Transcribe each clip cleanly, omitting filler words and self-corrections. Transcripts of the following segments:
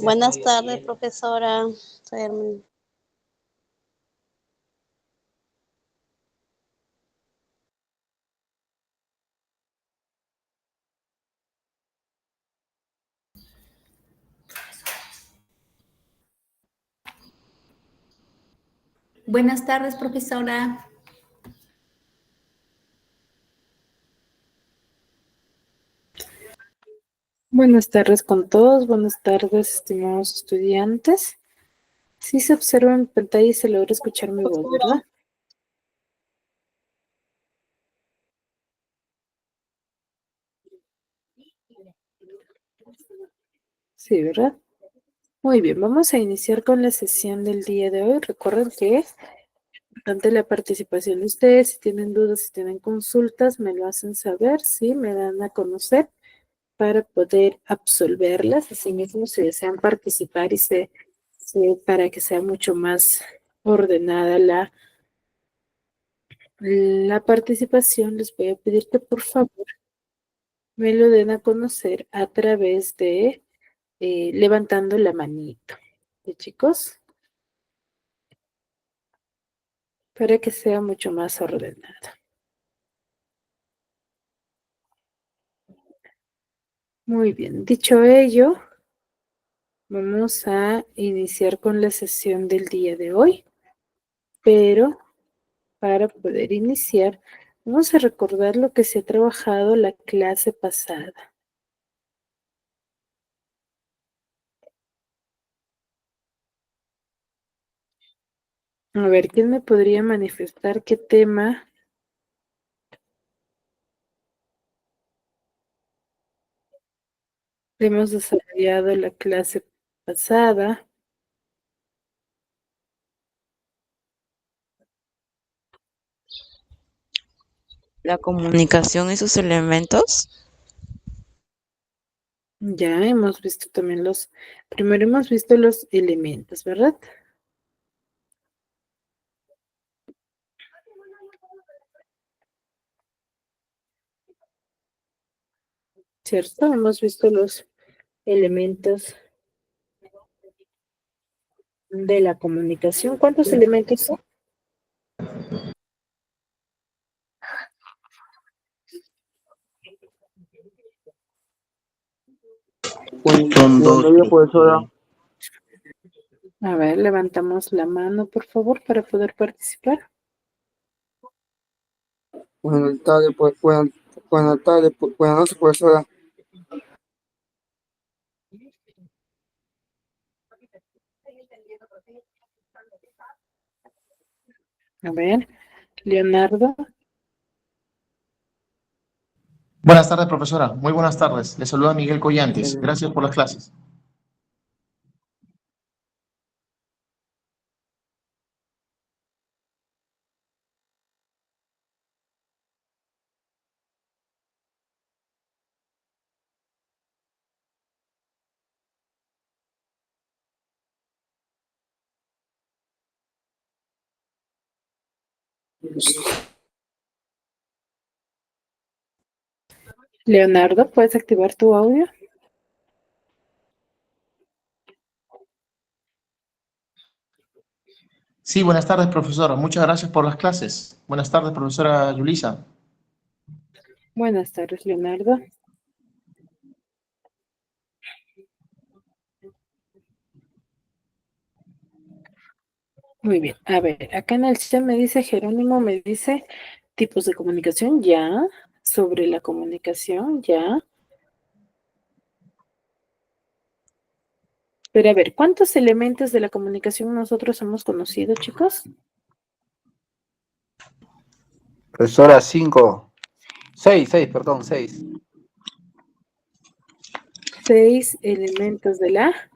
Buenas tardes, profesora. Soy Hermín. Buenas tardes, profesora. Buenas tardes con todos, buenas tardes, estimados estudiantes. Sí se observa en pantalla y se logra escuchar mi voz, ¿verdad? Sí, ¿verdad? Muy bien, vamos a iniciar con la sesión del día de hoy. Recuerden que es importante la participación de ustedes. Si tienen dudas, si tienen consultas, me lo hacen saber, sí, me dan a conocer para poder absolverlas. Asimismo, si desean participar para que sea mucho más ordenada la participación, les voy a pedir que por favor me lo den a conocer a través de levantando la manito. ¿Sí, chicos? Para que sea mucho más ordenado. Muy bien, dicho ello, vamos a iniciar con la sesión del día de hoy, pero para poder iniciar, vamos a recordar lo que se ha trabajado la clase pasada. A ver, ¿quién me podría manifestar qué tema hemos desarrollado en la clase pasada? La comunicación y sus elementos. Ya hemos visto también primero hemos visto los elementos, ¿verdad? ¿Cierto? Hemos visto los elementos de la comunicación. ¿Cuántos elementos son? Son dos, profesora. A ver, levantamos la mano, por favor, para poder participar. Buenas tardes, buenas noches, profesora. A ver, Leonardo. Buenas tardes, profesora. Muy buenas tardes. Le saluda Miguel Collantes. Gracias por las clases. Leonardo, ¿puedes activar tu audio? Sí, buenas tardes, profesora. Muchas gracias por las clases. Buenas tardes, profesora Yulisa. Buenas tardes, Leonardo. Muy bien. A ver, acá en el chat me dice Jerónimo, me dice tipos de comunicación, ya. Sobre la comunicación, ya. Pero a ver, ¿cuántos elementos de la comunicación nosotros hemos conocido, chicos? Profesora, 6, perdón, 6. 6 elementos de la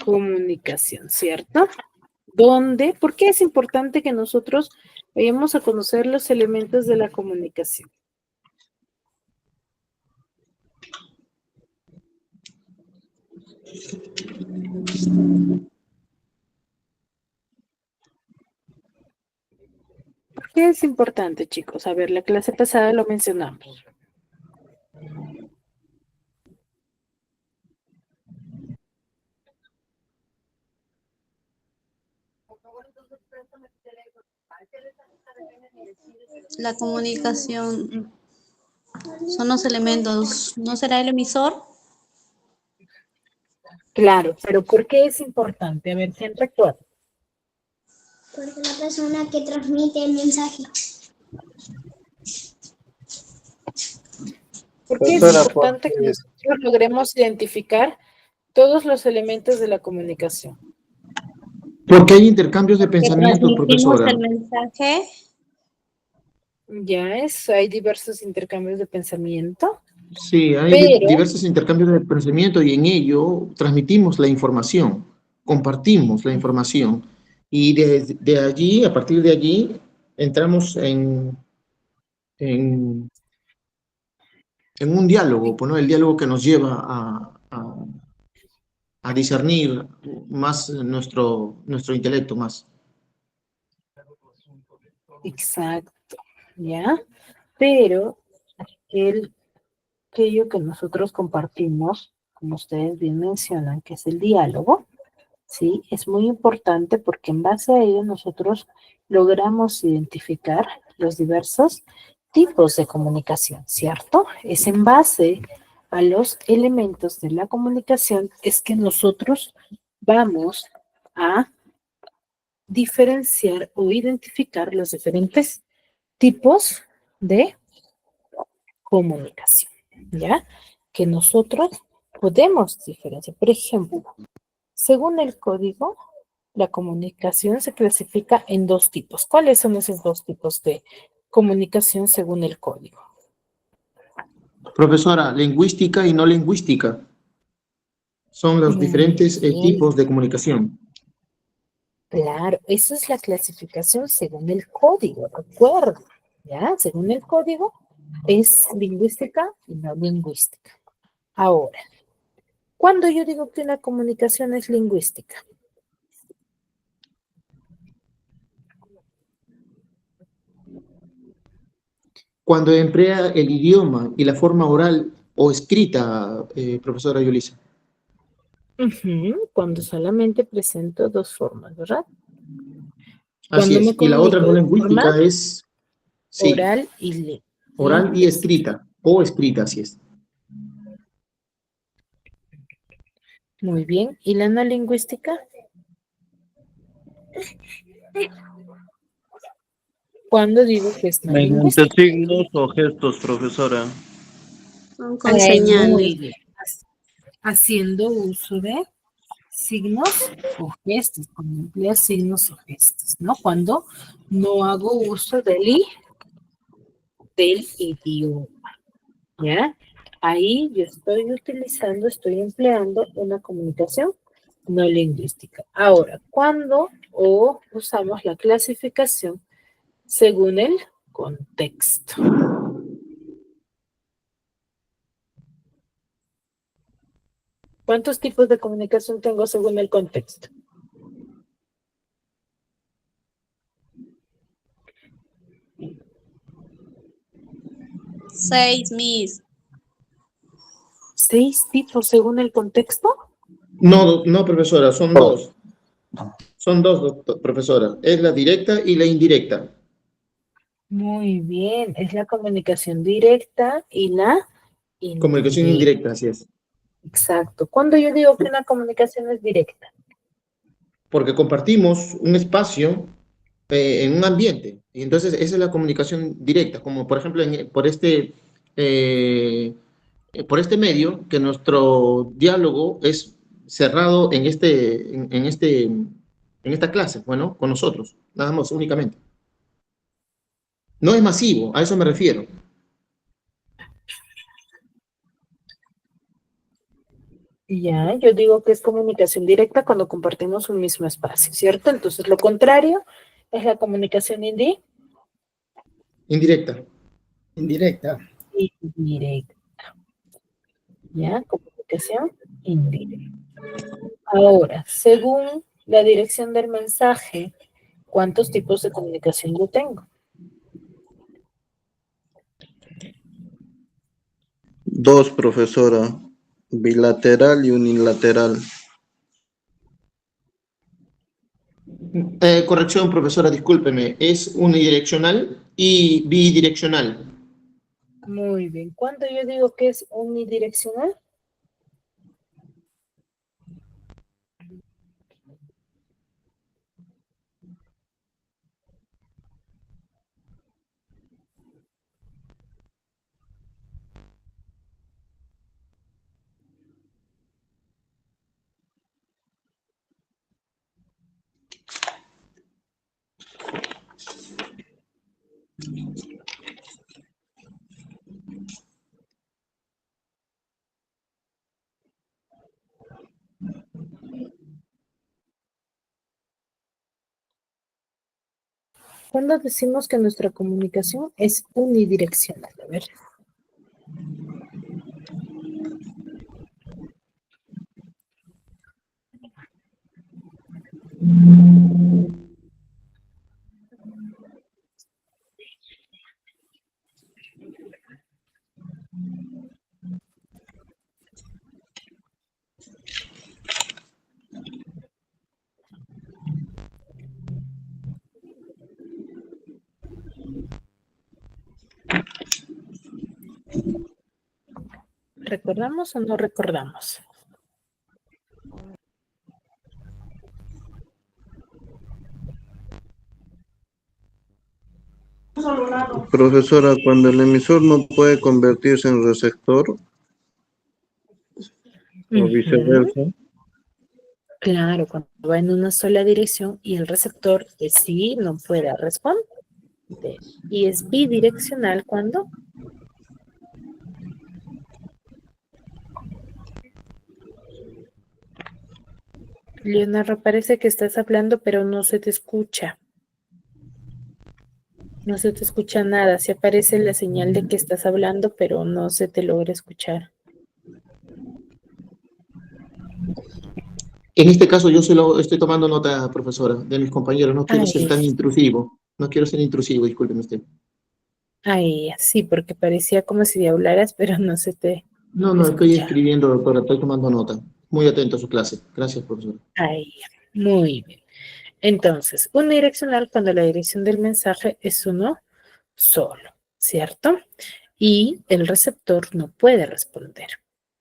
comunicación, ¿cierto? ¿Dónde? ¿Por qué es importante que nosotros vayamos a conocer los elementos de la comunicación? ¿Por qué es importante, chicos? A ver, la clase pasada lo mencionamos. La comunicación son los elementos. ¿No será el emisor? Claro, pero ¿por qué es importante? A ver, ¿quién recuerda? Porque la persona que transmite el mensaje. ¿Por qué es Profesora, importante que nosotros logremos identificar todos los elementos de la comunicación? Porque hay intercambios de Que pensamientos, transmitimos profesora. el mensaje. Hay diversos intercambios de pensamiento, Sí, hay pero diversos intercambios de pensamiento y en ello transmitimos la información, compartimos la información. Y de allí, a partir de allí, entramos en, en un diálogo, pues, ¿no? El diálogo que nos lleva a discernir más nuestro intelecto, más. exacto, ¿ya? Pero aquello que nosotros compartimos, como ustedes bien mencionan, que es el diálogo, ¿sí? Es muy importante porque en base a ello nosotros logramos identificar los diversos tipos de comunicación, ¿cierto? Es en base a los elementos de la comunicación es que nosotros vamos a diferenciar o identificar los diferentes tipos de comunicación, ¿ya? Que nosotros podemos diferenciar. Por ejemplo, según el código, la comunicación se clasifica en dos tipos. ¿Cuáles son esos dos tipos de comunicación según el código? Profesora, lingüística y no lingüística son los Muy diferentes bien, tipos de comunicación. claro, eso es la clasificación según el código, recuerda, ¿ya? Según el código es lingüística y no lingüística. Ahora, ¿cuándo yo digo que una comunicación es lingüística? Cuando emplea el idioma y la forma oral o escrita, profesora Yulisa. Cuando solamente presento dos formas, ¿verdad? Así Cuando me es. Y la otra comunico no de forma lingüística es, sí, oral y oral y escrita, o escrita, así es. Muy bien. ¿Y la no lingüística? ¿Cuándo digo que es no Mediante lingüística? signos o gestos, profesora. Son con señales. Muy bien. Haciendo uso de signos o gestos, cuando emplea signos o gestos, ¿no? Cuando no hago uso del idioma, ¿ya? Ahí yo estoy empleando una comunicación no lingüística. Ahora, ¿cuándo usamos la clasificación según el contexto? ¿Cuántos tipos de comunicación tengo según el contexto? Seis, Miss. 6 tipos según el contexto. No, no, profesora, son dos. Son dos, profesora. Es la directa y la indirecta. Muy bien, es la comunicación directa y la Comunicación indirecta. indirecta, así es. Exacto. ¿Cuándo yo digo que una comunicación es directa? Porque compartimos un espacio en un ambiente. Y entonces esa es la comunicación directa, como por ejemplo eh, por este medio, que nuestro diálogo es cerrado en esta clase, bueno, con nosotros, nada más, únicamente. No es masivo, a eso me refiero. Ya, yo digo que es comunicación directa cuando compartimos un mismo espacio, ¿cierto? Entonces, lo contrario es la comunicación Indirecta. Indirecta. indirecta. ¿Ya? Comunicación indirecta. Ahora, según la dirección del mensaje, ¿cuántos tipos de comunicación yo tengo? Dos, profesora. Bilateral y unilateral. Corrección, profesora, discúlpeme. Es unidireccional y bidireccional. Muy bien. ¿Cuándo yo digo que es unidireccional? ¿Cuándo decimos que nuestra comunicación es unidireccional? A ver. ¿Recordamos o no recordamos? Profesora, cuando el emisor no puede convertirse en receptor o viceversa. Claro, cuando va en una sola dirección y el receptor sí no puede responder. Y es bidireccional cuando Leonardo, parece que estás hablando, pero no se te escucha. No se te escucha nada. Sí aparece la señal de que estás hablando, pero no se te logra escuchar. En este caso yo solo estoy tomando nota, profesora, de mis compañeros. No quiero ser tan intrusivo. No quiero ser intrusivo, discúlpeme usted. Ay, sí, porque parecía como si hablaras, pero no se te No, estoy escuchaba. escribiendo, doctora, estoy tomando nota. Muy atento a su clase. Gracias, profesora. Ay, muy bien. Entonces, unidireccional cuando la dirección del mensaje es uno solo, ¿cierto? Y el receptor no puede responder.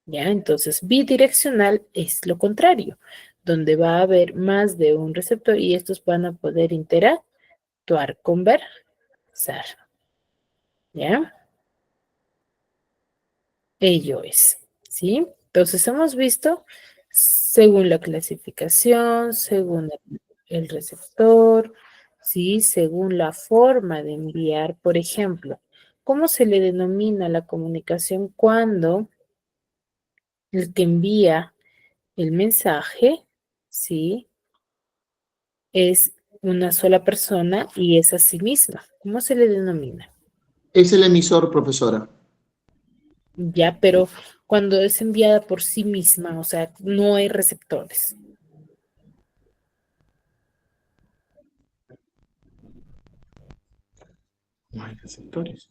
¿Ya? Entonces, bidireccional es lo contrario, donde va a haber más de un receptor y estos van a poder interactuar, conversar. ¿Ya? Ello es, ¿sí? Entonces, hemos visto según la clasificación, según el receptor, ¿sí? Según la forma de enviar, por ejemplo, ¿cómo se le denomina la comunicación cuando el que envía el mensaje, ¿sí? Es una sola persona y es a sí misma? ¿Cómo se le denomina? Es el emisor, profesora. Ya, pero cuando es enviada por sí misma, o sea, no hay receptores. No hay receptores.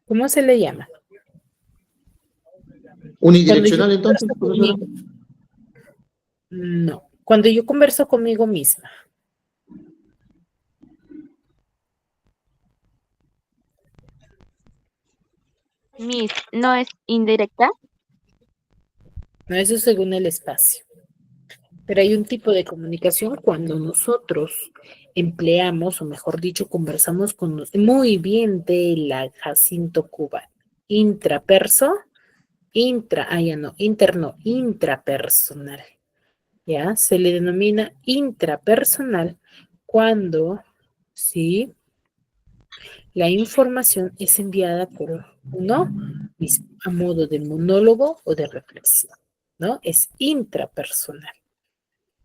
¿Cómo se le llama? ¿Unidireccional entonces, profesora? No, cuando yo converso conmigo misma. Miss, ¿no es indirecta? No, eso según el espacio. Pero hay un tipo de comunicación cuando nosotros empleamos, o mejor dicho, conversamos con muy bien de la Jacinto Cuba. Intrapersonal. ¿Ya? Se le denomina intrapersonal cuando, ¿sí? La información es enviada por uno mismo, a modo de monólogo o de reflexión, ¿no? Es intrapersonal.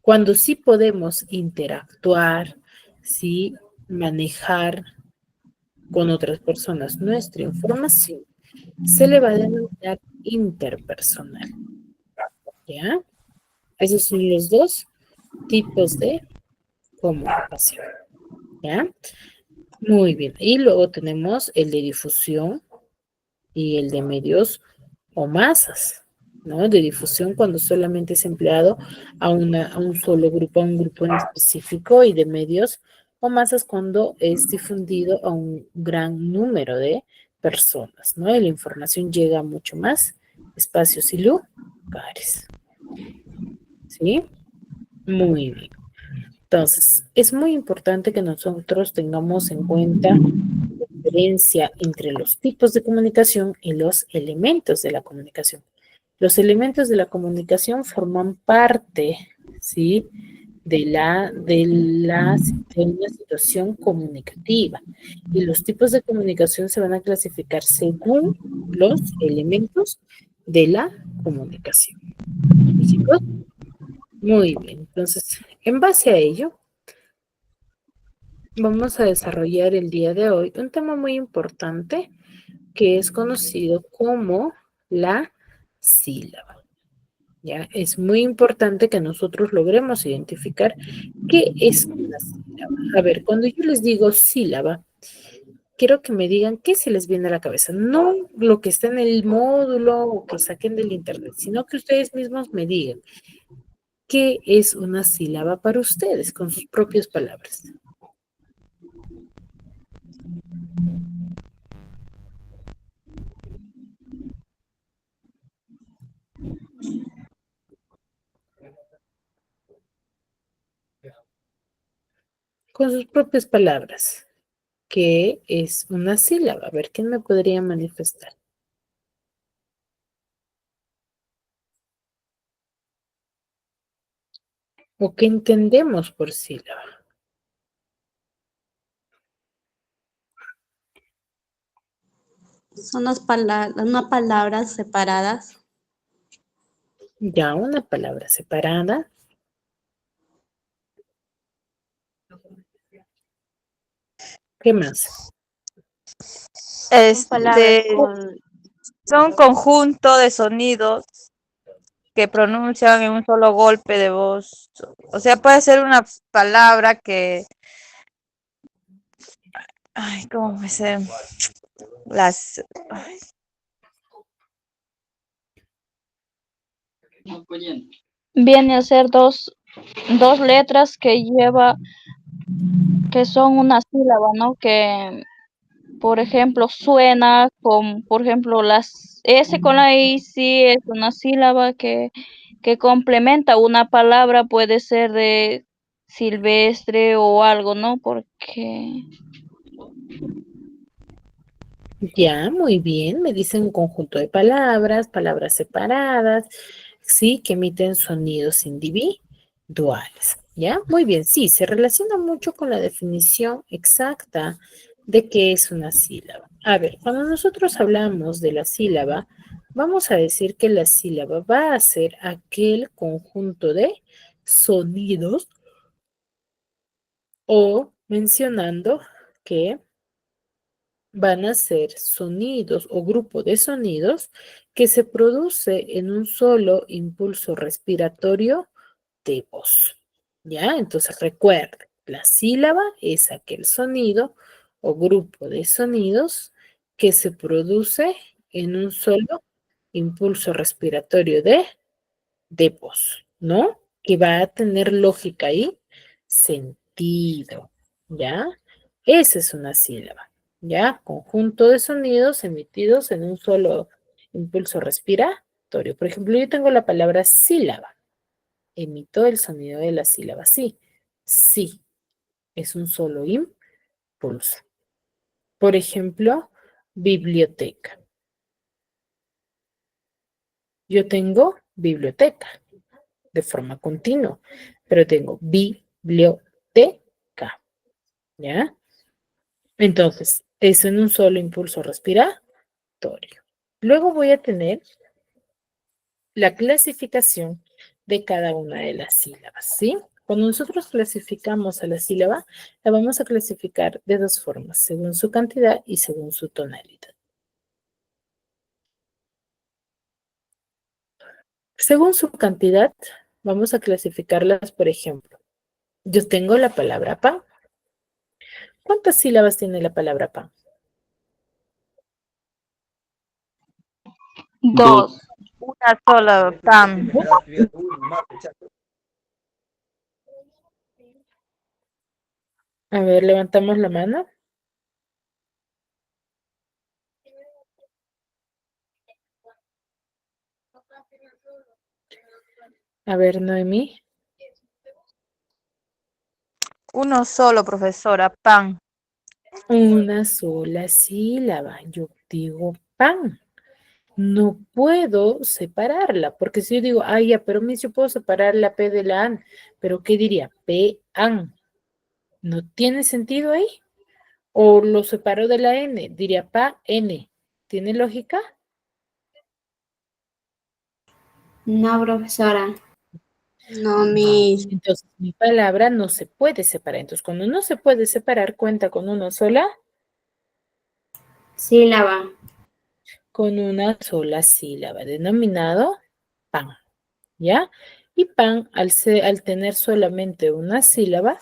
Cuando sí podemos interactuar, sí manejar con otras personas nuestra información, se le va a denominar interpersonal. ¿Ya? Esos son los dos tipos de comunicación. ¿Ya? Muy bien. Y luego tenemos el de difusión y el de medios o masas. ¿no? De difusión cuando solamente es empleado a un solo grupo, a un grupo en específico, y de medios o masas cuando es difundido a un gran número de personas, ¿no? Y la información llega a mucho más espacios y lugares. ¿Sí? Muy bien. Entonces, es muy importante que nosotros tengamos en cuenta la diferencia entre los tipos de comunicación y los elementos de la comunicación. Los elementos de la comunicación forman parte, ¿sí?, de una situación comunicativa. Y los tipos de comunicación se van a clasificar según los elementos de la comunicación. ¿Sí, chicos? Muy bien. Entonces, en base a ello, vamos a desarrollar el día de hoy un tema muy importante que es conocido como la sílaba. ¿Ya? Es muy importante que nosotros logremos identificar qué es una sílaba. A ver, cuando yo les digo sílaba, quiero que me digan qué se les viene a la cabeza. No lo que está en el módulo o que saquen del internet, sino que ustedes mismos me digan qué es una sílaba para ustedes con sus propias palabras. Con sus propias palabras. ¿Qué es una sílaba? A ver, ¿quién me podría manifestar? ¿O qué entendemos por sílaba? Son unas palabras separadas. Ya, una palabra separada. ¿Qué más? Palabras con... Son conjunto de sonidos que pronuncian en un solo golpe de voz. O sea, puede ser una palabra que, ay, ¿cómo me sé? Las, ay, Viene a ser dos letras que que son una sílaba, ¿no? Que, por ejemplo, suena con, por ejemplo, las S con la I, sí es una sílaba que complementa una palabra, puede ser de silvestre o algo, ¿no? Porque Ya, muy bien. Me dicen un conjunto de palabras, palabras separadas, sí, que emiten sonidos individuales. ¿Ya? Muy bien, sí, se relaciona mucho con la definición exacta de qué es una sílaba. A ver, cuando nosotros hablamos de la sílaba, vamos a decir que la sílaba va a ser aquel conjunto de sonidos o mencionando que van a ser sonidos o grupo de sonidos que se produce en un solo impulso respiratorio de voz. ¿Ya? Entonces recuerden, la sílaba es aquel sonido o grupo de sonidos que se produce en un solo impulso respiratorio de voz, ¿no? Que va a tener lógica y sentido, ¿ya? Esa es una sílaba, ¿ya? Conjunto de sonidos emitidos en un solo impulso respiratorio. Por ejemplo, yo tengo la palabra sílaba. Emito el sonido de la sílaba sí. Sí, es un solo impulso. Por ejemplo, biblioteca. Yo tengo biblioteca de forma continua, pero tengo biblioteca, ¿ya? Entonces, es en un solo impulso respiratorio. Luego voy a tener la clasificación de cada una de las sílabas, ¿sí? Cuando nosotros clasificamos a la sílaba, la vamos a clasificar de dos formas, según su cantidad y según su tonalidad. Según su cantidad, vamos a clasificarlas, por ejemplo, yo tengo la palabra pan. ¿Cuántas sílabas tiene la palabra pan? dos. Una sola, pan. A ver, levantamos la mano. A ver, Noemí. Uno solo, profesora, pan. Una sola sílaba. Yo digo pan. No puedo separarla, porque si yo digo, ay, ya, pero Miss, yo puedo separar la P de la AN, pero ¿qué diría? P-AN. ¿No tiene sentido ahí? O lo separo de la N, diría PA-N. ¿Tiene lógica? No, profesora. No, Miss. Entonces, mi palabra no se puede separar. Entonces, cuando no se puede separar, cuenta con una sola Sílaba. con una sola sílaba, denominado pan, ¿ya? Y pan, al tener solamente una sílaba,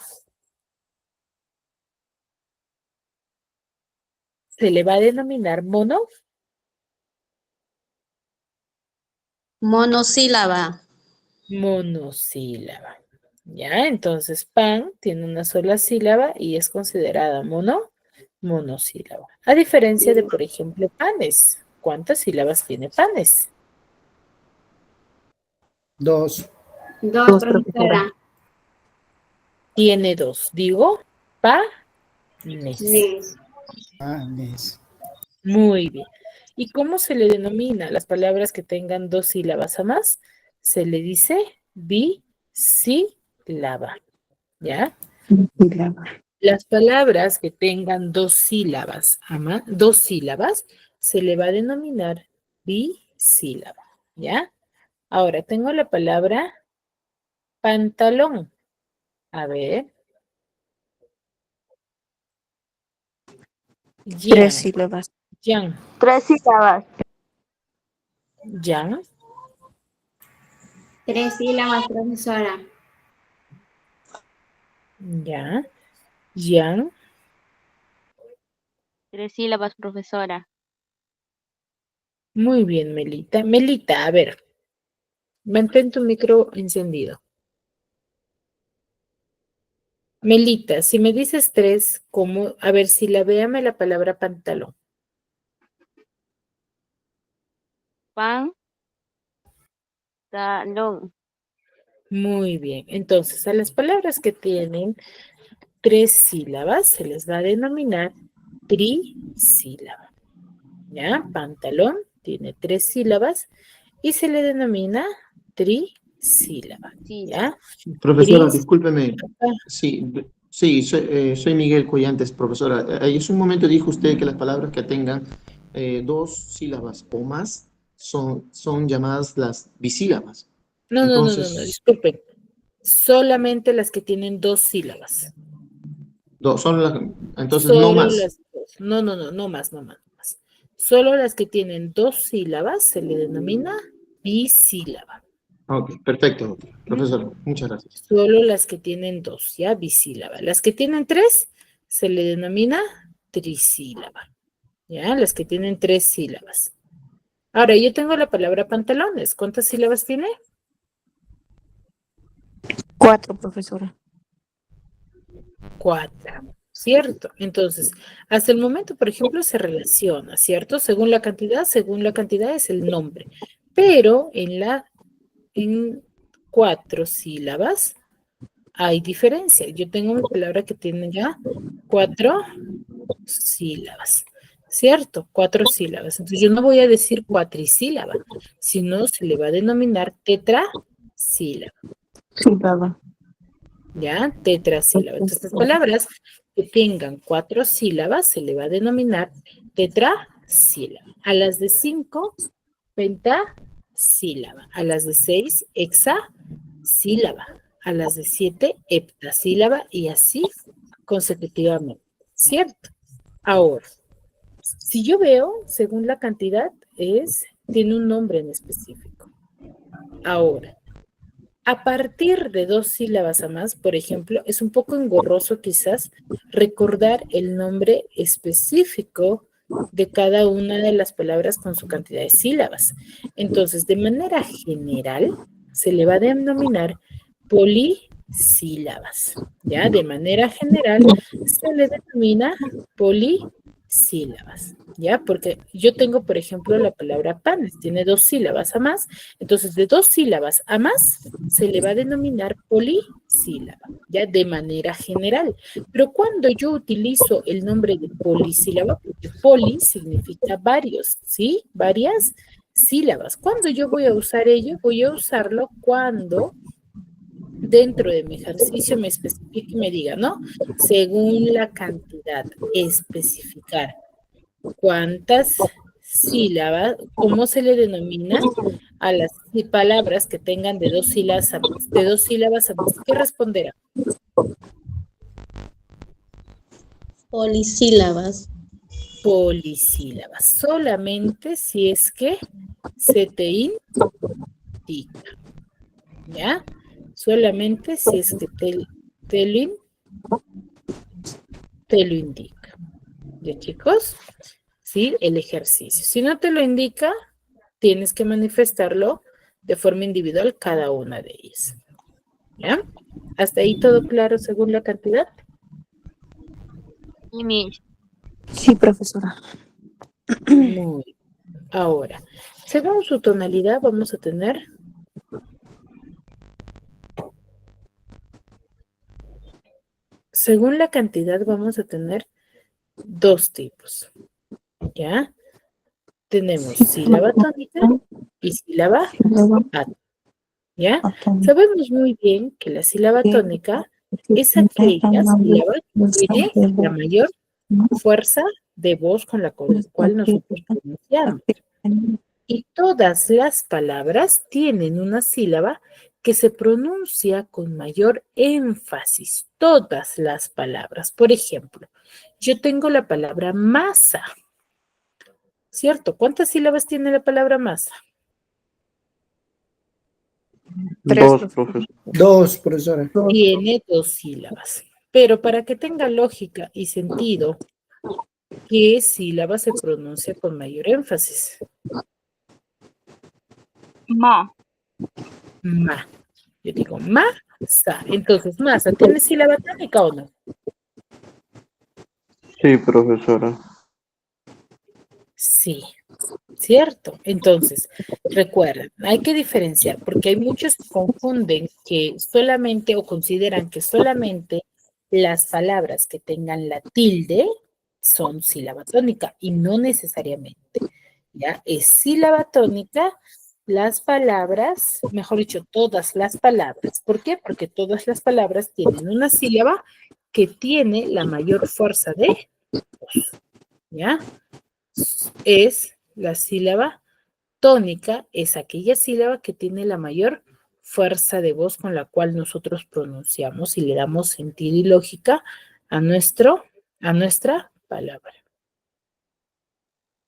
se le va a denominar Monosílaba. monosílaba, ¿ya? Entonces, pan tiene una sola sílaba y es considerada monosílaba. A diferencia de, por ejemplo, panes. ¿Cuántas sílabas tiene panes? Dos. Dos, profesora. Tiene dos. Digo, panes. Nes. Muy bien. ¿Y cómo se le denomina las palabras que tengan dos sílabas o más? Se le dice bisílaba, ¿ya? Las palabras que tengan dos sílabas, se le va a denominar bisílaba, ¿ya? Ahora tengo la palabra pantalón. A ver. Tres sílabas. Yan. Tres sílabas. Yan. Tres sílabas, profesora. Ya. Yan. Tres sílabas, profesora. Muy bien, Melita. Melita, a ver. Mantén tu micro encendido. Melita, si me dices tres, ¿cómo? A ver, si la véame la palabra pantalón. Pan, talón. Muy bien. Entonces, a las palabras que tienen tres sílabas se les va a denominar trisílaba. ¿Ya? Pantalón tiene tres sílabas y se le denomina trisílaba. ¿Ya? Profesora, discúlpeme. Sí, soy Miguel Collantes, profesora. Hace un momento dijo usted que las palabras que tengan dos sílabas o más son llamadas las bisílabas. No, Entonces, disculpen. Solamente las que tienen dos sílabas. entonces no más. Las dos. No más. Solo las que tienen dos sílabas se le denomina bisílaba. Ok, perfecto, profesor. Muchas gracias. Solo las que tienen dos, ya, bisílaba. Las que tienen tres se le denomina trisílaba. Ya, las que tienen tres sílabas. Ahora, yo tengo la palabra pantalones. ¿Cuántas sílabas tiene? 4, profesora. 4, ¿cierto? Entonces, hasta el momento, por ejemplo, se relaciona, ¿cierto? Según la cantidad es el nombre. Pero en 4 sílabas hay diferencia. Yo tengo una palabra que tiene ya 4 sílabas, ¿cierto? 4 sílabas. Entonces, yo no voy a decir cuatrisílaba, sino se le va a denominar tetrasílaba. ¿Ya? Tetrasílaba. Entonces, las palabras que tengan 4 sílabas se le va a denominar tetrasílaba. A las de 5, pentasílaba. A las de 6, hexasílaba. A las de 7, heptasílaba y así consecutivamente. ¿Cierto? Ahora, si yo veo, según la cantidad, tiene un nombre en específico. Ahora, a partir de 2 sílabas a más, por ejemplo, es un poco engorroso quizás recordar el nombre específico de cada una de las palabras con su cantidad de sílabas. Entonces, de manera general, se le va a denominar polisílabas. ¿Ya? De manera general, se le denomina polisílabas. ¿Ya? Porque yo tengo, por ejemplo, la palabra panes, tiene 2 sílabas a más. Entonces, de 2 sílabas a más, se le va a denominar polisílaba. ¿Ya? De manera general. Pero cuando yo utilizo el nombre de polisílaba, porque poli significa varios, ¿sí? Varias sílabas. ¿Cuándo yo voy a usar ello? Voy a usarlo cuando dentro de mi ejercicio me especifique y me diga, ¿no? Según la cantidad, especificar cuántas sílabas, cómo se le denomina a las palabras que tengan de 2 sílabas a más. De 2 sílabas a más. ¿Qué responderá? Polisílabas. Polisílabas. Solamente si es que se te indica. ¿Ya? Solamente si es que te lo indica. ¿Ya, chicos? ¿Sí? El ejercicio. Si no te lo indica, tienes que manifestarlo de forma individual cada una de ellas. ¿Ya? ¿Hasta ahí todo claro según la cantidad? Sí, profesora. Muy bien. Ahora, según su tonalidad vamos a tener según la cantidad vamos a tener 2 tipos. ¿Ya? Tenemos sílaba tónica y sílaba atónica. ¿Ya? Sabemos muy bien que la sílaba tónica es aquella sílaba que tiene la mayor fuerza de voz con la cual nosotros pronunciamos. Y todas las palabras tienen una sílaba que se pronuncia con mayor énfasis. Todas las palabras. Por ejemplo, yo tengo la palabra masa. ¿Cierto? ¿Cuántas sílabas tiene la palabra masa? 2, profesor. 2, profesora. Tiene 2 sílabas. Pero para que tenga lógica y sentido, ¿qué sílaba se pronuncia con mayor énfasis? Ma. Ma. Yo digo masa. Entonces, masa, ¿tiene sílaba tónica o no? Sí, profesora. Sí, ¿cierto? Entonces, recuerden, hay que diferenciar, porque hay muchos que confunden que solamente o consideran que solamente las palabras que tengan la tilde son sílaba tónica y no necesariamente, ¿ya? Es sílaba tónica las palabras, mejor dicho, todas las palabras. ¿Por qué? Porque todas las palabras tienen una sílaba que tiene la mayor fuerza de voz, ¿ya? Es la sílaba tónica, es aquella sílaba que tiene la mayor fuerza de voz con la cual nosotros pronunciamos y le damos sentido y lógica a nuestra palabra.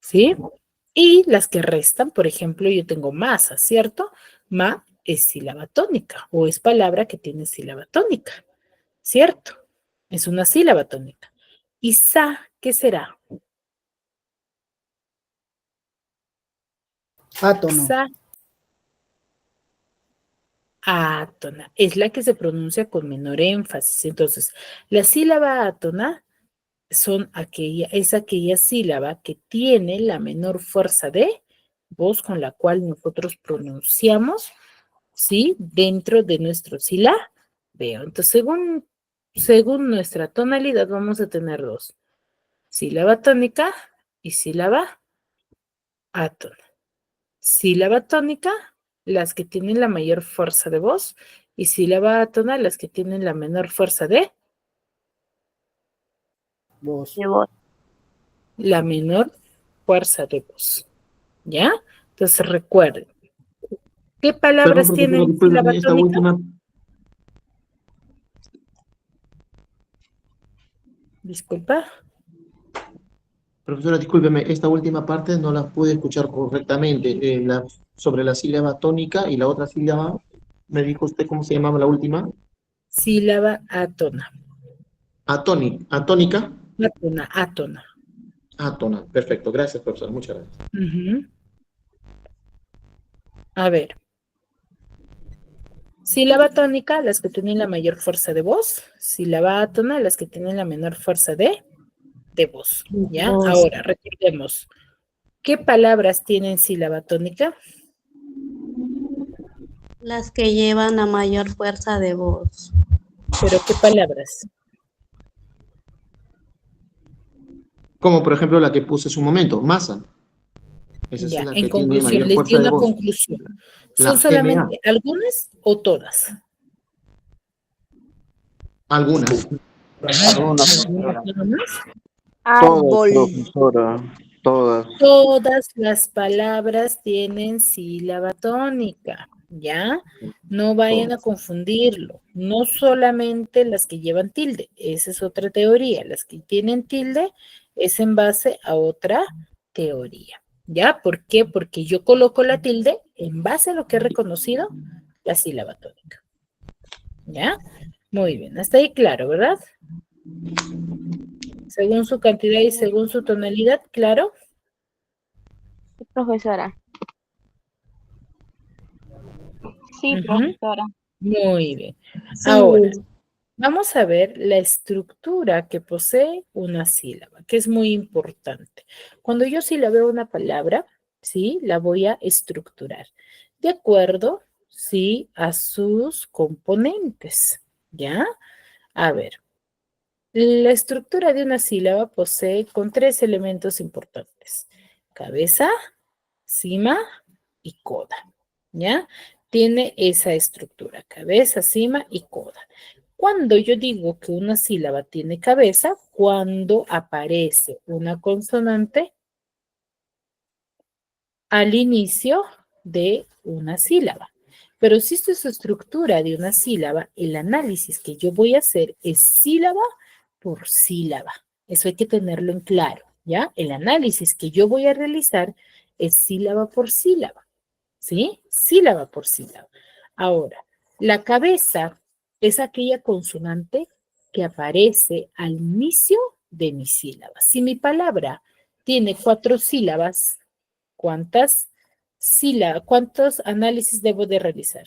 ¿Sí? Y las que restan, por ejemplo, yo tengo masa, ¿cierto? Ma es sílaba tónica o es palabra que tiene sílaba tónica, ¿cierto? Es una sílaba tónica. ¿Y sa qué será? Átono. Sa, átona, es la que se pronuncia con menor énfasis. Entonces, la sílaba átona es aquella sílaba que tiene la menor fuerza de voz con la cual nosotros pronunciamos, ¿sí? Dentro de nuestro sílabeo. Entonces, según nuestra tonalidad, vamos a tener 2. Sílaba tónica y sílaba átona. Sílaba tónica, las que tienen la mayor fuerza de voz, y sílaba átona, las que tienen la menor fuerza de Voz. la menor fuerza de voz. ¿Ya? Entonces recuerden. ¿Qué palabras tienen sílaba esta tónica? última, Disculpa. profesora, discúlpeme, esta última parte no la pude escuchar correctamente. Sobre la sílaba tónica y la otra sílaba, ¿me dijo usted cómo se llamaba la última? Sílaba átona. Atónica. Átona. Atonal. Perfecto. Gracias, profesor. Muchas gracias. Ujú. A ver. Sílaba tónica, las que tienen la mayor fuerza de voz. Sílaba atonal, las que tienen la menor fuerza de voz. ¿Ya? Voz. Ahora, recordemos. ¿Qué palabras tienen sílaba tónica? Las que llevan a mayor fuerza de voz. ¿Pero qué palabras? Como por ejemplo la que puse hace un momento, masa. Esa es Ya, la en que tiene conclusión, mayor les fuerza di de una voz. conclusión. La ¿Son GMA. solamente algunas o todas? Algunas. Algunas, ¿Algunas nada más? todas, profesora, todas. Todas las palabras tienen sílaba tónica, ¿ya? No vayan a confundirlo. No solamente las que llevan tilde, esa es otra teoría. Las que tienen tilde es en base a otra teoría, ¿ya? ¿Por qué? Porque yo coloco la tilde en base a lo que he reconocido, la sílaba tónica, ¿ya? Muy bien, hasta ahí claro, ¿verdad? Según su cantidad y según su tonalidad, ¿claro? Profesora. Sí, Ujú. profesora. Muy bien. Sí. Ahora, vamos a ver la estructura que posee una sílaba, que es muy importante. Cuando yo sílabeo una palabra, ¿sí? La voy a estructurar de acuerdo, ¿sí? A sus componentes, ¿ya? A ver, la estructura de una sílaba posee con 3 elementos importantes: cabeza, cima y coda, ¿ya? Tiene esa estructura: cabeza, cima y coda. Cuando yo digo que una sílaba tiene cabeza, cuando aparece una consonante al inicio de una sílaba. Pero si esto es estructura de una sílaba, el análisis que yo voy a hacer es sílaba por sílaba. Eso hay que tenerlo en claro, ¿ya? El análisis que yo voy a realizar es sílaba por sílaba, ¿sí? Sílaba por sílaba. Ahora, la cabeza es aquella consonante que aparece al inicio de mi sílaba. Si mi palabra tiene 4 sílabas, ¿cuántos análisis debo de realizar?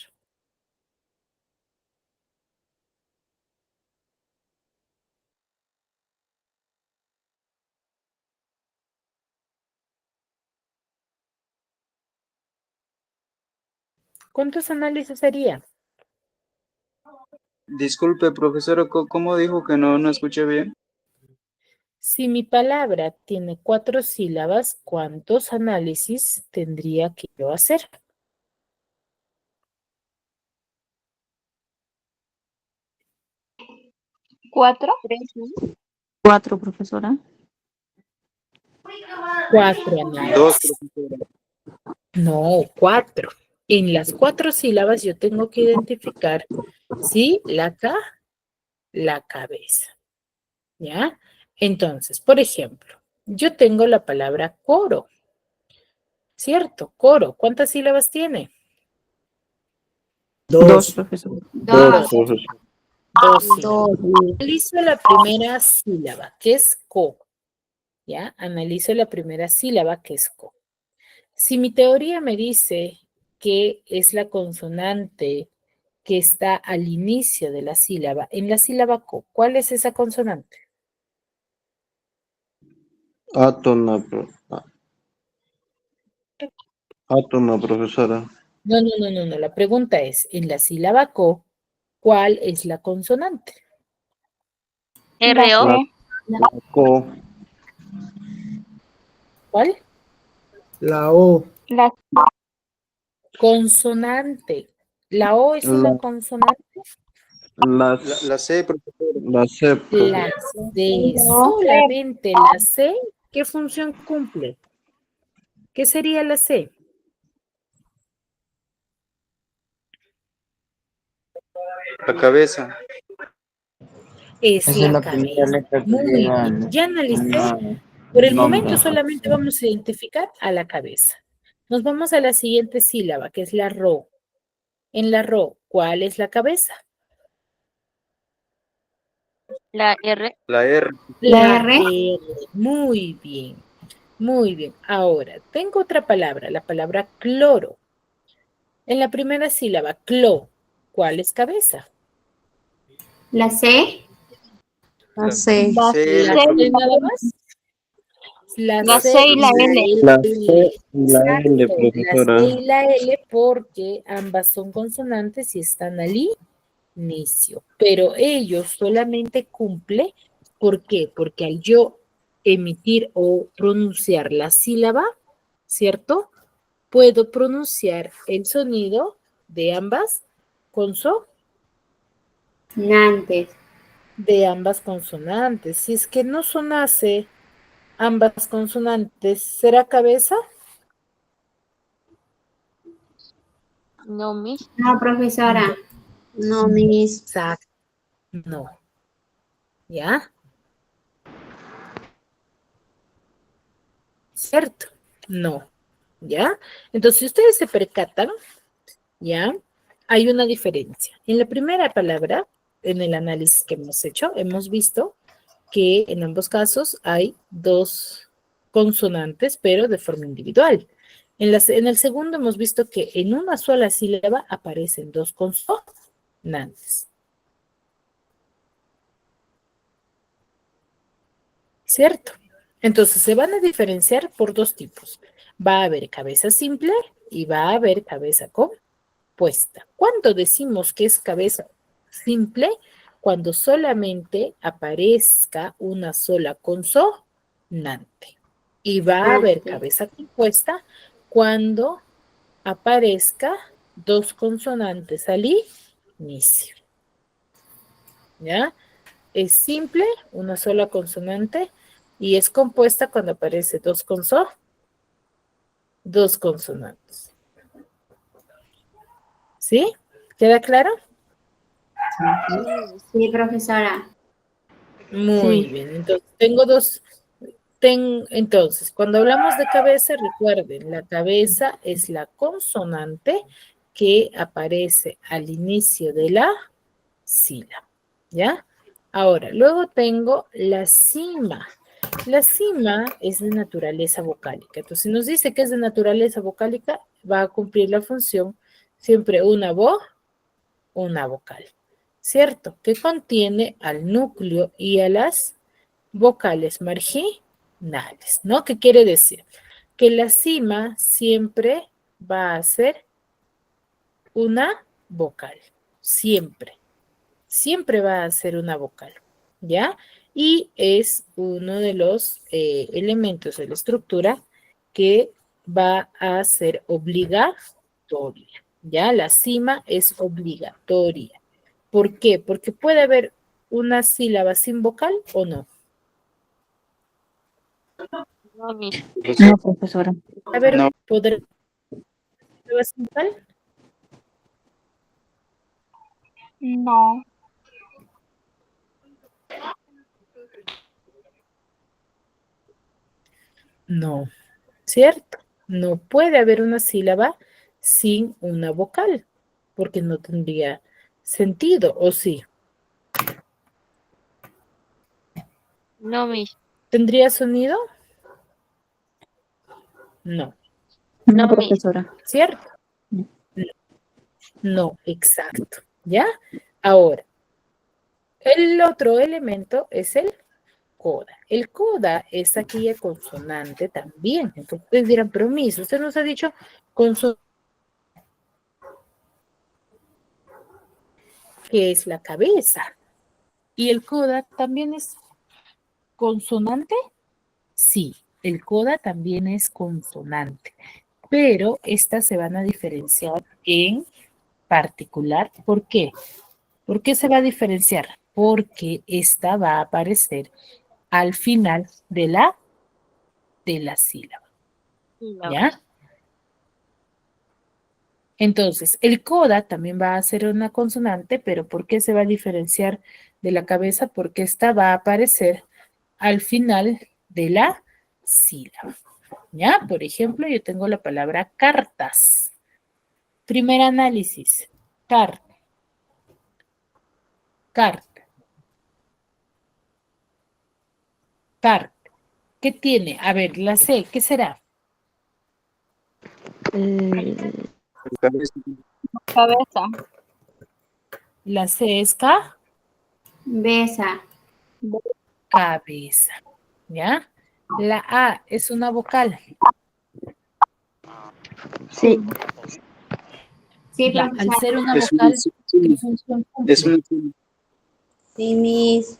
¿Cuántos análisis sería? Disculpe, profesora, ¿cómo dijo que no escuché bien? Si mi palabra tiene 4 sílabas, ¿cuántos análisis tendría que yo hacer? ¿4? 4, profesora. 4 Dos, análisis. profesora. No, 4. En las 4 sílabas yo tengo que identificar, ¿sí? La cabeza, ¿ya? Entonces, por ejemplo, yo tengo la palabra coro, ¿cierto? Coro, ¿cuántas sílabas tiene? 2, Dos. profesora. Dos, profesora. 2 sílabas. 2. Analizo la primera sílaba, que es co, ¿ya? Analizo la primera sílaba, que es co. Si mi teoría me dice que es la consonante que está al inicio de la sílaba, en la sílaba co, ¿cuál es esa consonante? Átona, átona, profesora. No. La pregunta es, en la sílaba co, ¿cuál es la consonante? RO. La co, ¿Cuál? La O. La Consonante. ¿La O es una la, consonante? La C, profesora. la C, La C, solamente la C, ¿qué función cumple? ¿Qué sería la C? La cabeza. Es la cabeza. Muy bien. Ya analicé. Por el momento solamente vamos a identificar a la cabeza. Nos vamos a la siguiente sílaba, que es la ro. En la ro, ¿cuál es la cabeza? La R. La R. La R. Muy bien. Muy bien. Ahora, tengo otra palabra, la palabra cloro. En la primera sílaba, clo, ¿cuál es cabeza? La C. La C. La C, ¿La C C y la nada L. más? La La C C y la L. La C y la L, Exacto, la profesora. C y la L porque ambas son consonantes y están al inicio. Pero ellos solamente cumple, ¿por qué? Porque al yo emitir o pronunciar la sílaba, ¿cierto? Puedo pronunciar el sonido de ambas Nantes. de ambas consonantes. Si es que no sonase ambas consonantes, ¿será cabeza? No, Miss. No, profesora. No, Miss. Exacto. No. ¿Ya? ¿Cierto? No. ¿Ya? Entonces, si ustedes se percatan, ¿ya? Hay una diferencia. En la primera palabra, en el análisis que hemos hecho, hemos visto que en ambos casos hay dos consonantes, pero de forma individual. En el segundo hemos visto que en una sola sílaba aparecen dos consonantes. ¿Cierto? Entonces se van a diferenciar por dos tipos. Va a haber cabeza simple y va a haber cabeza compuesta. ¿Cuándo decimos que es cabeza simple? Cuando solamente aparezca una sola consonante. Y va a haber cabeza compuesta cuando aparezca dos consonantes al inicio. ¿Ya? Es simple, una sola consonante, y es compuesta cuando aparece dos consonantes. ¿Sí? ¿Queda claro? Sí, profesora. Muy bien, entonces tengo entonces, cuando hablamos de cabeza, recuerden, la cabeza es la consonante que aparece al inicio de la sílaba, ¿ya? Ahora, luego tengo la cima. La cima es de naturaleza vocálica. Entonces, si nos dice que es de naturaleza vocálica, va a cumplir la función siempre una voz, una vocal, ¿cierto? Que contiene al núcleo y a las vocales marginales, ¿no? ¿Qué quiere decir? Que la cima siempre va a ser una vocal, siempre. Siempre va a ser una vocal, ¿ya? Y es uno de los elementos de la estructura que va a ser obligatoria, ¿ya? La cima es obligatoria. ¿Por qué? Porque puede haber una sílaba sin vocal o no. No, Miss. No, profesora. A ver, No. ¿podrá sílaba sin vocal? No. No, ¿cierto? No puede haber una sílaba sin una vocal, porque no tendría sentido, ¿o sí? No, Miss. ¿Tendría sonido? No, No, profesora. ¿cierto? No, exacto, ¿ya? Ahora, el otro elemento es el coda. El coda es aquella consonante también. Entonces ustedes dirán, pero Miss, usted nos ha dicho consonante, que es la cabeza. ¿Y el coda también es consonante? Sí, el coda también es consonante, pero estas se van a diferenciar en particular. ¿Por qué? ¿Por qué se va a diferenciar? Porque esta va a aparecer al final de la sílaba, ¿ya? Entonces, el coda también va a ser una consonante, pero ¿por qué se va a diferenciar de la cabeza? Porque esta va a aparecer al final de la sílaba, ¿ya? Por ejemplo, yo tengo la palabra cartas. Primer análisis, carta. Car. ¿Qué tiene? A ver, la C, ¿qué será? Cabeza. La C es K. Besa. Cabeza. ¿Ya? La A es una vocal. Sí. Sí, Ya, al profesora. ser una Es vocal, una- ¿qué función cumple? Es una- Sí, mis.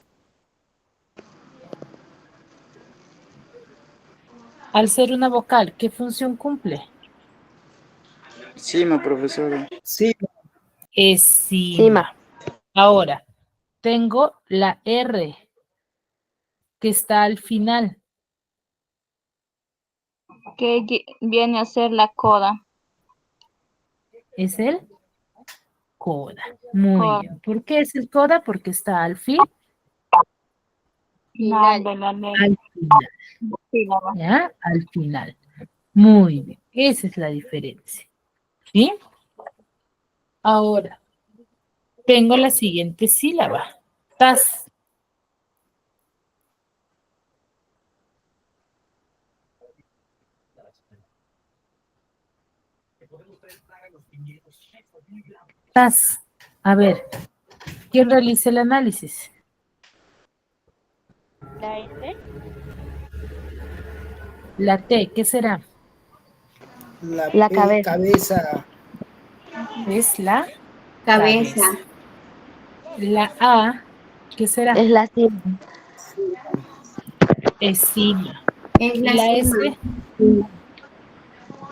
Al ser una vocal, ¿qué función cumple? Cima, profesora. Sí, Es cima. Ahora, tengo la R que está al final. Que viene a ser la coda. Es el coda. Muy Coda. bien. ¿Por qué es el coda? Porque está al fin. Final de la ley. Al final. Sílaba. ¿Ya? Al final. Muy bien. Esa es la diferencia. ¿Sí? Ahora, tengo la siguiente sílaba. Tas. Tas. A ver, ¿quién realiza el análisis? La S. La T, ¿qué será? la P, cabeza. Es la Cabeza. La A, ¿qué será? Es la cima. Es cima. Es ¿Y la la cima. S?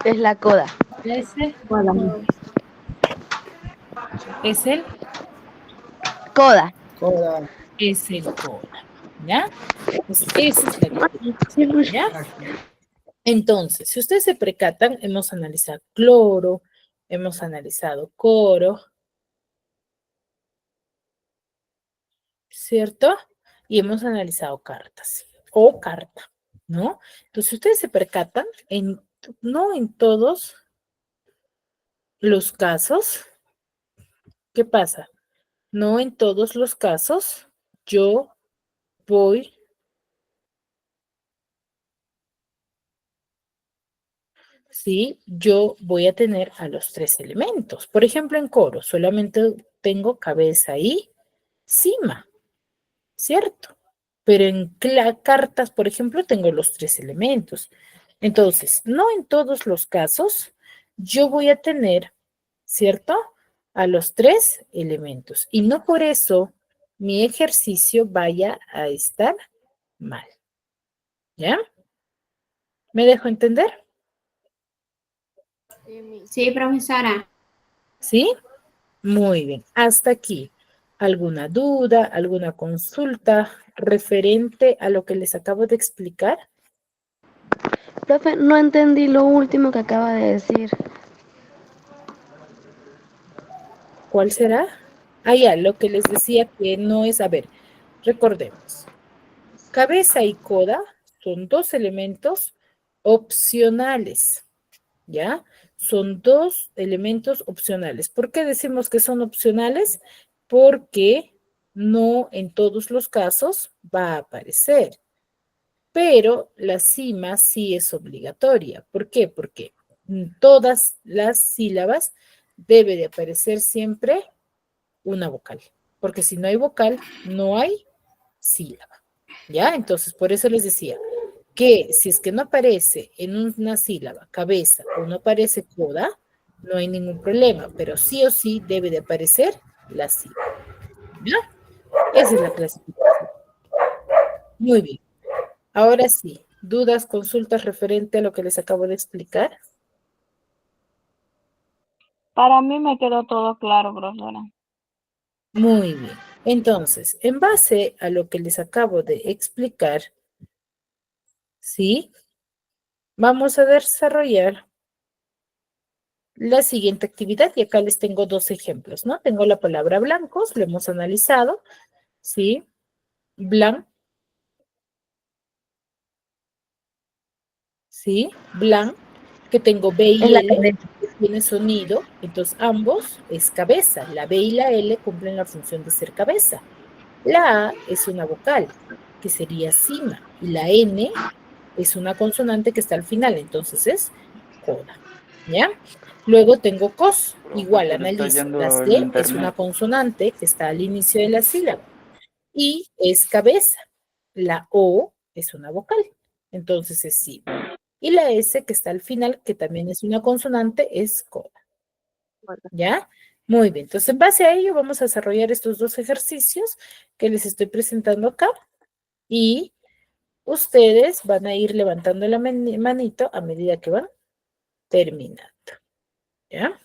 Es la coda. La S es el Coda. Coda. es el coda. ¿Ya? Pues esa es la diferencia. ¿Ya? Entonces, si ustedes se percatan, hemos analizado cloro, hemos analizado coro, ¿cierto? Y hemos analizado cartas o carta, ¿no? Entonces, si ustedes se percatan, no en todos los casos, ¿qué pasa? No en todos los casos yo voy yo voy a tener a los 3 elementos. Por ejemplo, en coro solamente tengo cabeza y cima, ¿cierto? Pero en cartas, por ejemplo, tengo los 3 elementos. Entonces, no en todos los casos yo voy a tener, ¿cierto? A los 3 elementos. Y no por eso mi ejercicio vaya a estar mal. ¿Ya? ¿Me dejo entender? Sí, profesora. ¿Sí? Muy bien. Hasta aquí. ¿Alguna duda, alguna consulta referente a lo que les acabo de explicar? Profe, no entendí lo último que acaba de decir. ¿Cuál será? Ah, ya, lo que les decía que no es, a ver, recordemos. Cabeza y coda son 2 elementos opcionales, ¿ya? Son 2 elementos opcionales. ¿Por qué decimos que son opcionales? Porque no en todos los casos va a aparecer. Pero la cima sí es obligatoria. ¿Por qué? Porque en todas las sílabas debe de aparecer siempre una vocal. Porque si no hay vocal, no hay sílaba. ¿Ya? Entonces, por eso les decía que si es que no aparece en una sílaba cabeza o no aparece coda, no hay ningún problema, pero sí o sí debe de aparecer la sílaba. ¿Ya? Esa es la clasificación. Muy bien. Ahora sí, ¿dudas, consultas referente a lo que les acabo de explicar? Para mí me quedó todo claro, profesora. Muy bien. Entonces, en base a lo que les acabo de explicar, ¿sí? Vamos a desarrollar la siguiente actividad y acá les tengo 2 ejemplos, ¿no? Tengo la palabra blancos, lo hemos analizado, ¿sí? Blanc, ¿sí? Blanc, que tengo B y Es la L, que tiene sonido, entonces ambos es cabeza. La B y la L cumplen la función de ser cabeza. La A es una vocal, que sería cima, y la N es una consonante que está al final, entonces es coda, ¿ya? Luego tengo cos, igual, analizo, la C es una consonante que está al inicio de la sílaba, y es cabeza, la O es una vocal, entonces es cima. Y la S que está al final, que también es una consonante, es coda. ¿Ya? Muy bien. Entonces, en base a ello, vamos a desarrollar estos dos ejercicios que les estoy presentando acá. Y ustedes van a ir levantando la manito a medida que van terminando. ¿Ya?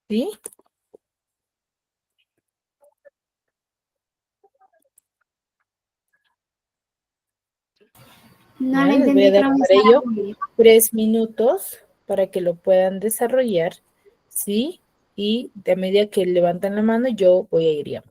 ¿Sí? No ¿Ya? le Les voy a entendí, dar para profesora. ello 3 minutos para que lo puedan desarrollar. ¿Sí? Y a medida que levantan la mano, yo voy a ir ya.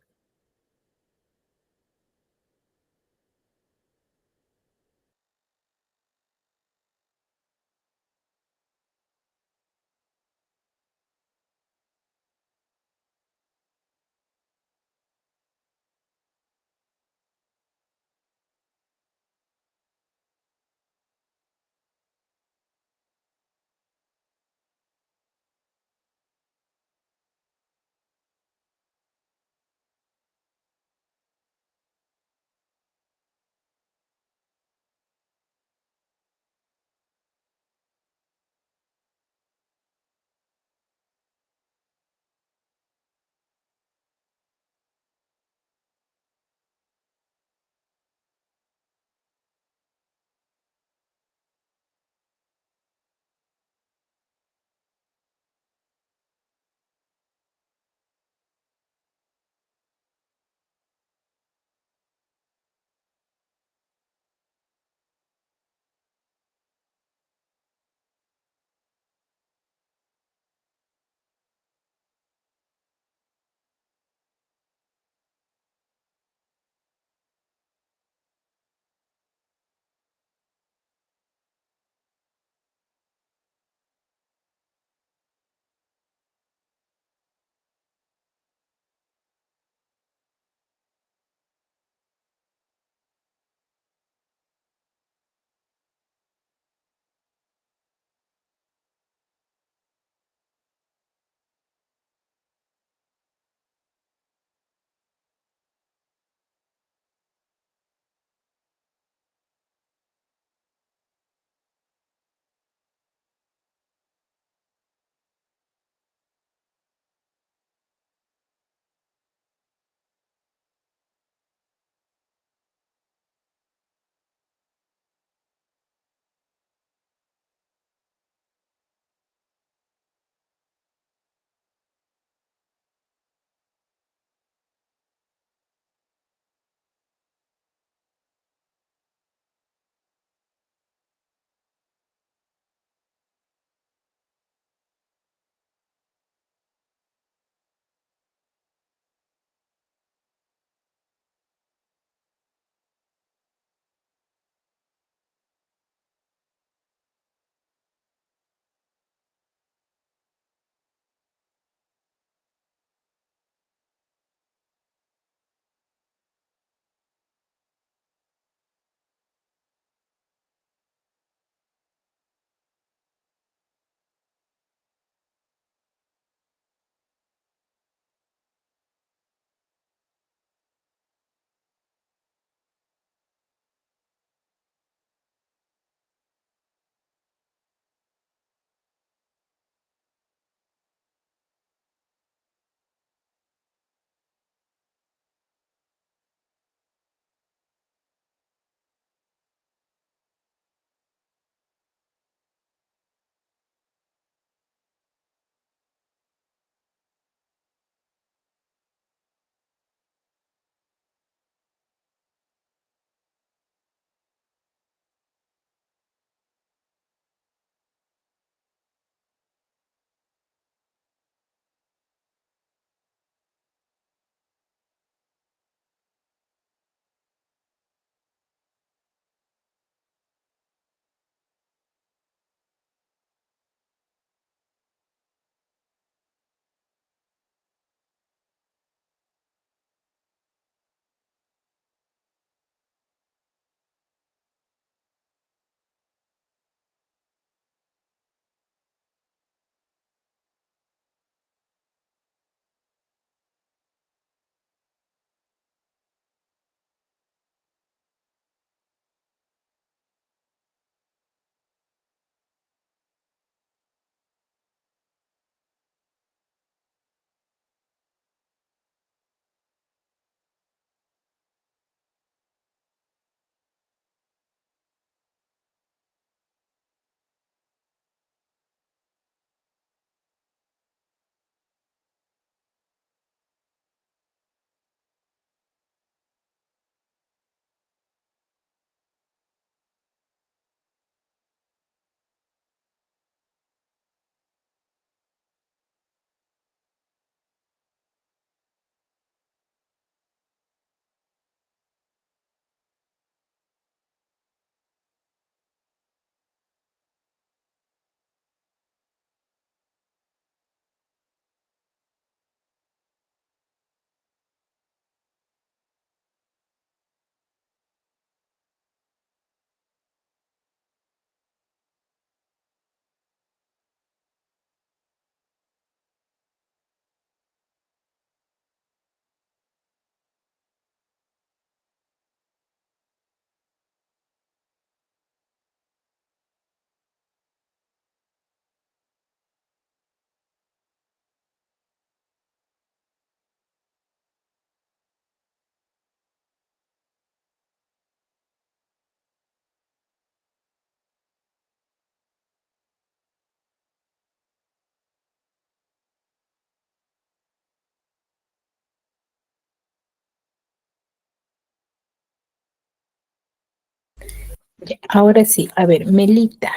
Ahora sí, a ver, Melita.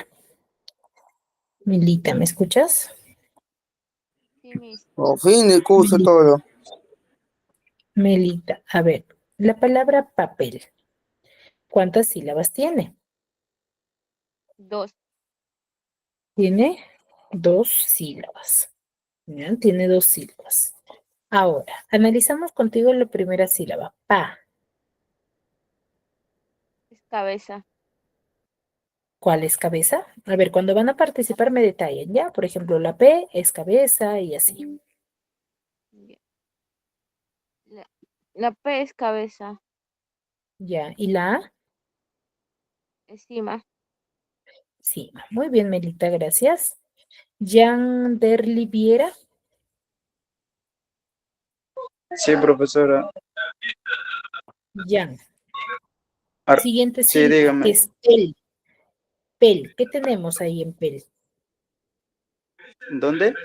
Melita, ¿me escuchas? Sí, Miss. Por fin el curso todo. Melita, a ver, la palabra papel, ¿cuántas sílabas tiene? 2. Tiene 2 sílabas. ¿Ya? Tiene 2 sílabas. Ahora, analizamos contigo la primera sílaba, pa. Es cabeza. ¿Cuál es cabeza? A ver, cuando van a participar me detallan, ¿ya? Por ejemplo, la P es cabeza y así. La P es cabeza. ¿Ya? ¿Y la A? Encima. Sí. Muy bien, Melita, gracias. Yanderly Viera. Sí, profesora. Yan. Ar- Siguiente sí, sílaba, dígame. que es pel. Pel. ¿Qué tenemos ahí en pel? ¿Dónde?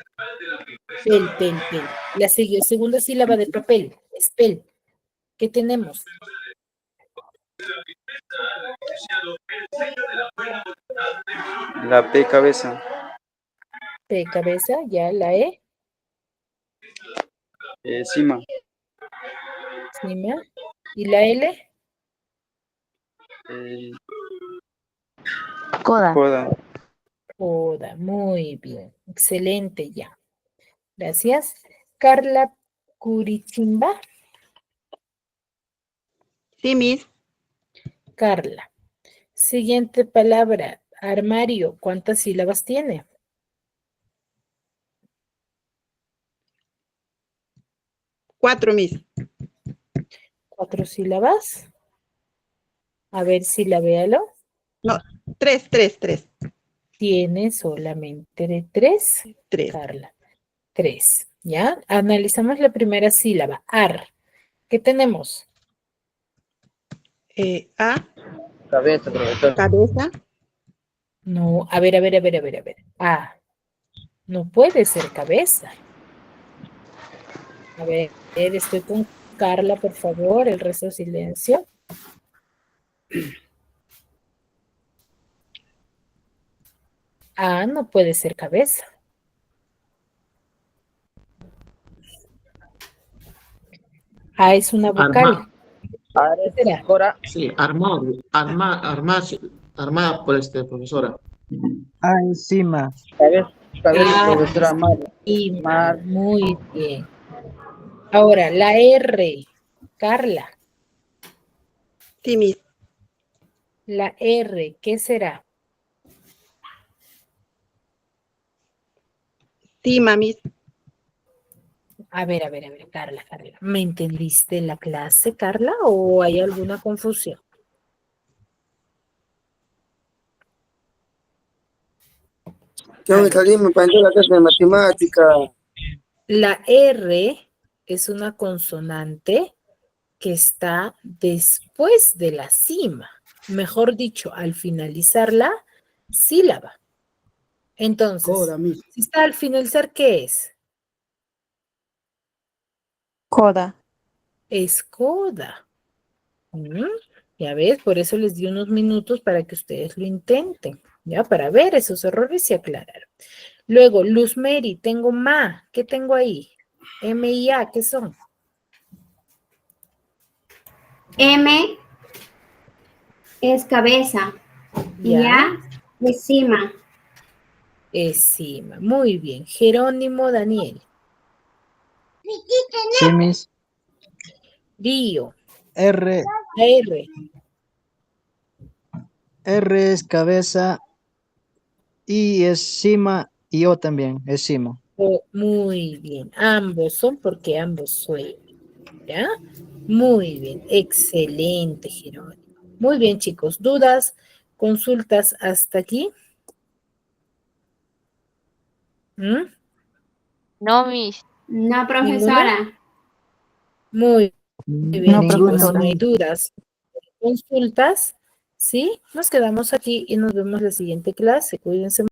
Pel. La segunda sílaba de papel es pel. ¿Qué tenemos? La P cabeza. P cabeza, ya la E. Cima. Cima. ¿Y la L? Coda. Coda. Coda. Muy bien. Excelente ya. Gracias. Carla Curichimba. Sí, Miss. Carla. Siguiente palabra. Armario. ¿Cuántas sílabas tiene? 4, Miss. 4 sílabas. A ver si la véalo. No, 3. Tiene solamente de 3. 3. Carla. 3. ¿Ya? Analizamos la primera sílaba. Ar. ¿Qué tenemos? A. Cabeza, profesor. Cabeza. No, a ver. A. No puede ser cabeza. A ver, estoy con Carla, por favor. El resto silencio. A no puede ser cabeza. A es una vocal. ¿Qué será? Sí, armado profesora. Encima. Profesora Mar. Muy bien. Ahora, la R. Carla. Sí, Miss. La R, ¿qué será? Cima, Miss. A ver, Carla. ¿Me entendiste la clase, Carla, o hay alguna confusión? Yo me salí, me aprendí la clase de matemática. La R es una consonante que está después de la cima. Mejor dicho, al finalizar la sílaba. Entonces, si está al finalizar, ¿qué es? Coda. Es coda. Ya ves, por eso les di unos minutos para que ustedes lo intenten, ya, para ver esos errores y aclarar. Luego, Luz Mary, tengo ma, ¿qué tengo ahí? M y A, ¿qué son? M es cabeza. Y Ya. A es cima. Encima, muy bien. Jerónimo Daniel. Sí, Miss. Río. R. R. R es cabeza. I es cima. Y O también es cima. Oh, muy bien. Ambos son porque ambos suenan. ¿Ya? Muy bien. Excelente, Jerónimo. Muy bien, chicos. ¿Dudas? ¿Consultas hasta aquí? No, Miss. No, profesora. Muy bien, No, chicos. profesora. No hay dudas. ¿Consultas? ¿Sí? Nos quedamos aquí y nos vemos la siguiente clase. Cuídense.